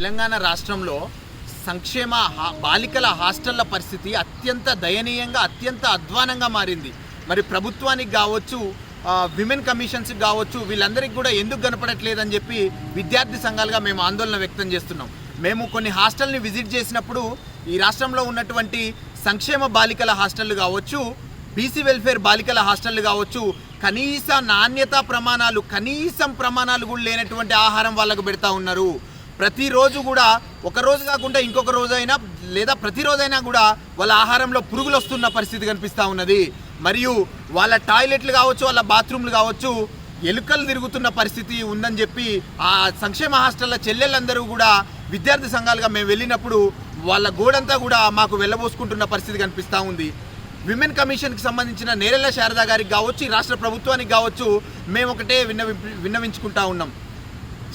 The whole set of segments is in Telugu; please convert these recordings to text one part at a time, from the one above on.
తెలంగాణ రాష్ట్రంలో సంక్షేమ బాలికల హాస్టళ్ల పరిస్థితి అత్యంత దయనీయంగా అత్యంత అధ్వానంగా మారింది. మరి ప్రభుత్వానికి కావచ్చు, విమెన్ కమిషన్స్కి కావచ్చు, వీళ్ళందరికీ కూడా ఎందుకు కనపడట్లేదని చెప్పి విద్యార్థి సంఘాలుగా మేము ఆందోళన వ్యక్తం చేస్తున్నాం. మేము కొన్ని హాస్టల్ని విజిట్ చేసినప్పుడు ఈ రాష్ట్రంలో ఉన్నటువంటి సంక్షేమ బాలికల హాస్టళ్ళు కావచ్చు, బీసీ వెల్ఫేర్ బాలికల హాస్టళ్ళు కావచ్చు, కనీస నాణ్యతా ప్రమాణాలు కనీసం ప్రమాణాలు కూడా లేనటువంటి ఆహారం వాళ్ళకు పెడతా ఉన్నారు. ప్రతిరోజు కూడా ఒక రోజు కాకుండా ఇంకొక రోజైనా లేదా ప్రతిరోజైనా కూడా వాళ్ళ ఆహారంలో పురుగులు వస్తున్న పరిస్థితి కనిపిస్తూ ఉన్నది. మరియు వాళ్ళ టాయిలెట్లు కావచ్చు, వాళ్ళ బాత్రూమ్లు కావచ్చు, ఎలుకలు తిరుగుతున్న పరిస్థితి ఉందని చెప్పి ఆ సంక్షేమ హాస్టళ్ల చెల్లెళ్ళందరూ కూడా విద్యార్థి సంఘాలుగా మేము వెళ్ళినప్పుడు వాళ్ళ గోడంతా కూడా మాకు వెళ్ళబోసుకుంటున్న పరిస్థితి కనిపిస్తూ ఉంది. విమెన్ కమిషన్కి సంబంధించిన నేరెళ్ల శారద గారికి కావచ్చు, రాష్ట్ర ప్రభుత్వానికి కావచ్చు, మేము ఒకటే విన్నవించుకుంటా ఉన్నాం.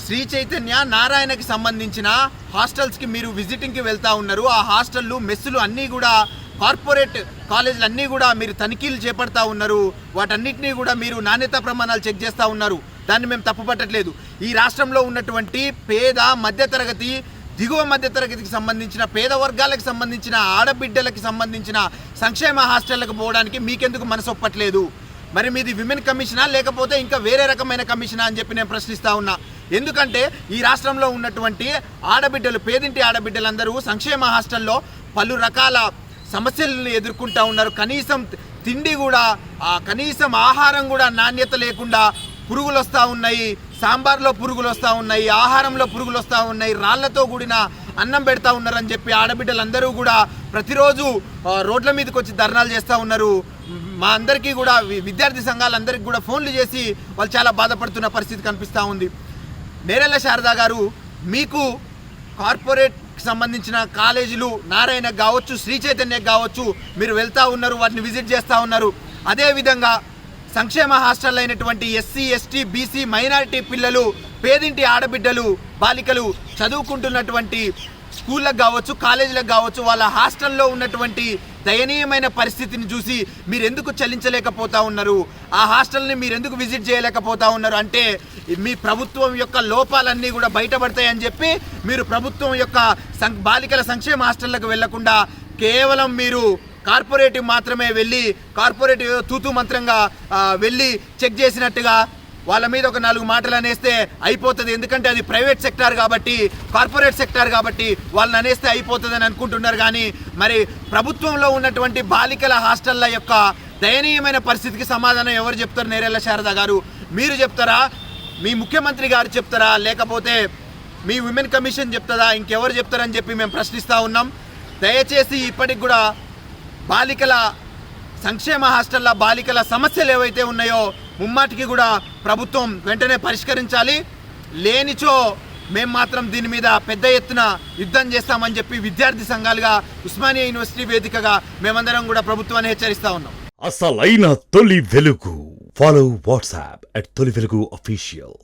శ్రీ చైతన్య నారాయణకి సంబంధించిన హాస్టల్స్కి మీరు విజిటింగ్కి వెళ్తూ ఉన్నారు. ఆ హాస్టళ్ళు మెస్సులు అన్నీ కూడా కార్పొరేట్ కాలేజీలు అన్నీ కూడా మీరు తనిఖీలు చేపడతా ఉన్నారు. వాటన్నిటినీ కూడా మీరు నాణ్యతా ప్రమాణాలు చెక్ చేస్తూ ఉన్నారు. దాన్ని మేము తప్పుపట్టట్లేదు. ఈ రాష్ట్రంలో ఉన్నటువంటి పేద మధ్యతరగతి, దిగువ మధ్యతరగతికి సంబంధించిన పేద వర్గాలకు సంబంధించిన ఆడబిడ్డలకి సంబంధించిన సంక్షేమ హాస్టళ్లకు పోవడానికి మీకెందుకు మనసొప్పట్లేదు? మరి మీది విమెన్ కమిషనా లేకపోతే ఇంకా వేరే రకమైన కమిషనా అని చెప్పి నేను ప్రశ్నిస్తూ ఉన్నా. ఎందుకంటే ఈ రాష్ట్రంలో ఉన్నటువంటి ఆడబిడ్డలు, పేదింటి ఆడబిడ్డలందరూ సంక్షేమ హాస్టల్లో పలు రకాల సమస్యలను ఎదుర్కొంటూ ఉన్నారు. కనీసం తిండి కూడా, కనీసం ఆహారం కూడా నాణ్యత లేకుండా పురుగులు వస్తూ ఉన్నాయి. సాంబార్లో పురుగులు వస్తూ ఉన్నాయి, ఆహారంలో పురుగులు వస్తూ ఉన్నాయి, రాళ్లతో కూడిన అన్నం పెడతా ఉన్నారని చెప్పి ఆడబిడ్డలందరూ కూడా ప్రతిరోజు రోడ్ల మీదకి వచ్చి ధర్నాలు చేస్తూ ఉన్నారు. మా అందరికీ కూడా విద్యార్థి సంఘాలందరికీ కూడా ఫోన్లు చేసి వాళ్ళు చాలా బాధపడుతున్న పరిస్థితి కనిపిస్తూ ఉంది. నేరెళ్ల శారద గారు, మీకు కార్పొరేట్కి సంబంధించిన కాలేజీలు నారాయణకు కావచ్చు, శ్రీ చైతన్యకు కావచ్చు, మీరు వెళ్తూ ఉన్నారు, వాటిని విజిట్ చేస్తూ ఉన్నారు. అదేవిధంగా సంక్షేమ హాస్టల్ అయినటువంటి ఎస్సీ, ఎస్టీ, బీసీ, మైనారిటీ పిల్లలు, పేదింటి ఆడబిడ్డలు, బాలికలు చదువుకుంటున్నటువంటి స్కూళ్ళకు కావచ్చు, కాలేజీలకు కావచ్చు, వాళ్ళ హాస్టల్లో ఉన్నటువంటి దయనీయమైన పరిస్థితిని చూసి మీరు ఎందుకు చలించలేకపోతా ఉన్నారు? ఆ హాస్టల్ని మీరు ఎందుకు విజిట్ చేయలేకపోతా ఉన్నారు? అంటే మీ ప్రభుత్వం యొక్క లోపాలన్నీ కూడా బయటపడతాయని చెప్పి మీరు ప్రభుత్వం యొక్క బాలికల సంక్షేమ హాస్టళ్లకు వెళ్లకుండా కేవలం మీరు కార్పొరేటివ్ మాత్రమే వెళ్ళి, కార్పొరేటివ్ తూతూ మంత్రంగా వెళ్ళి చెక్ చేసినట్టుగా వాళ్ళ మీద ఒక 4 మాటలు అనేస్తే అయిపోతుంది. ఎందుకంటే అది ప్రైవేట్ సెక్టార్ కాబట్టి, కార్పొరేట్ సెక్టార్ కాబట్టి వాళ్ళని అనేస్తే అయిపోతుందని అనుకుంటున్నారు. కానీ మరి ప్రభుత్వంలో ఉన్నటువంటి బాలికల హాస్టళ్ల యొక్క దయనీయమైన పరిస్థితికి సమాధానం ఎవరు చెప్తారు? నేరెళ్ల శారద గారు మీరు చెప్తారా? మీ ముఖ్యమంత్రి గారు చెప్తారా? లేకపోతే మీ విమెన్ కమిషన్ చెప్తారా? ఇంకెవరు చెప్తారని చెప్పి మేము ప్రశ్నిస్తూ ఉన్నాం. దయచేసి ఇప్పటికి కూడా బాలికల సంక్షేమ హాస్టళ్ల బాలికల సమస్యలు ఏవైతే ఉన్నాయో ముమ్మాటికి కూడా ప్రభుత్వం వెంటనే పరిష్కరించాలి. లేనిచో మేము మాత్రం దీని మీద పెద్ద ఎత్తున యుద్ధం చేస్తామని చెప్పి విద్యార్థి సంఘాలుగా ఉస్మానియా యూనివర్సిటీ వేదికగా మేమందరం కూడా ప్రభుత్వాన్ని హెచ్చరిస్తా ఉన్నాం. అసలైన తొలి వెలుగు. ఫాలో వాట్సాప్ @తొలి వెలుగు official.